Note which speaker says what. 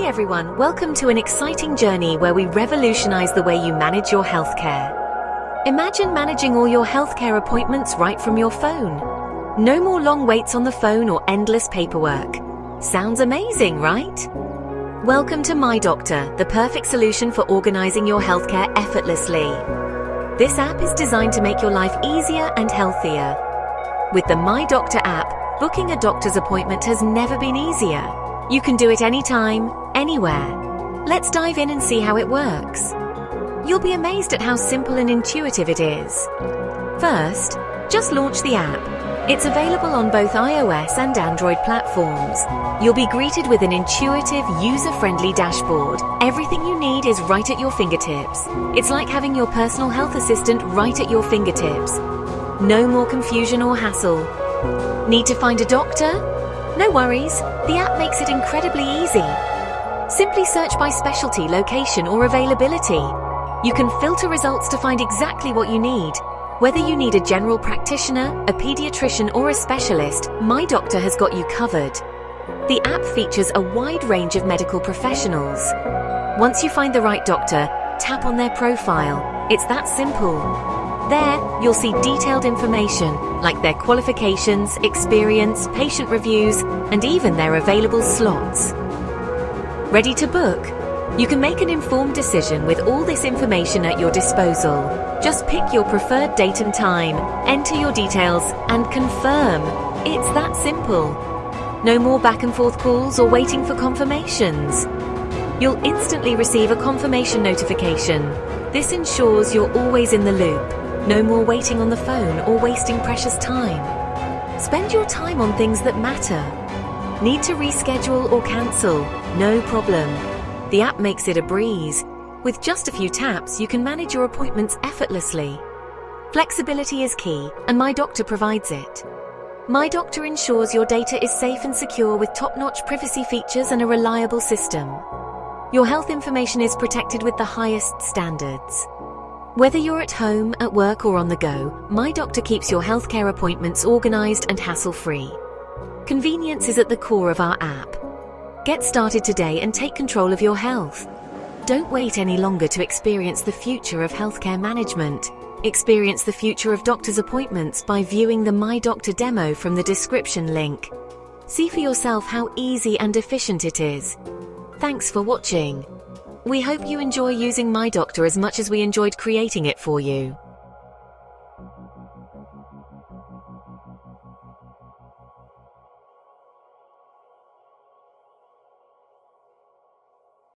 Speaker 1: everyone, welcome to an exciting journey where we revolutionize the way you manage your healthcare. Imagine managing all your healthcare appointments right from your phone. No more long waits on the phone or endless paperwork. Sounds amazing, right? Welcome to MyDoctor, the perfect solution for organizing your healthcare effortlessly. This app is designed to make your life easier and healthier. With the MyDoctor app, booking a doctor's appointment has never been easier. You can do it anytime, anywhere. Let's dive in and see how it works. You'll be amazed at how simple and intuitive it is. First, just launch the app. It's available on both iOS and Android platforms. You'll be greeted with an intuitive, user-friendly dashboard. Everything you need is right at your fingertips. It's like having your personal health assistant right at your fingertips. No more confusion or hassle. Need to find a doctor? No worries, the app makes it incredibly easy. Simply search by specialty, location, or availability. You can filter results to find exactly what you need. Whether you need a general practitioner, a pediatrician, or a specialist, MyDoctor has got you covered. The app features a wide range of medical professionals. Once you find the right doctor, tap on their profile. It's that simple. There, you'll see detailed information like their qualifications, experience, patient reviews, and even their available slots. Ready to book? You can make an informed decision with all this information at your disposal. Just pick your preferred date and time, enter your details, and confirm. It's that simple. No more back and forth calls or waiting for confirmations. You'll instantly receive a confirmation notification. This ensures you're always in the loop. No more waiting on the phone or wasting precious time. Spend your time on things that matter. Need to reschedule or cancel? No problem. The app makes it a breeze. With just a few taps, you can manage your appointments effortlessly. Flexibility is key, and MyDoctor provides it. MyDoctor ensures your data is safe and secure with top-notch privacy features and a reliable system. Your health information is protected with the highest standards. Whether you're at home, at work, or on the go, MyDoctor keeps your healthcare appointments organized and hassle-free. Convenience is at the core of our app. Get started today and take control of your health. Don't wait any longer to experience the future of healthcare management. Experience the future of doctor's appointments by viewing the MyDoctor demo from the description link. See for yourself how easy and efficient it is. Thanks for watching. We hope you enjoy using MyDoctor as much as we enjoyed creating it for you.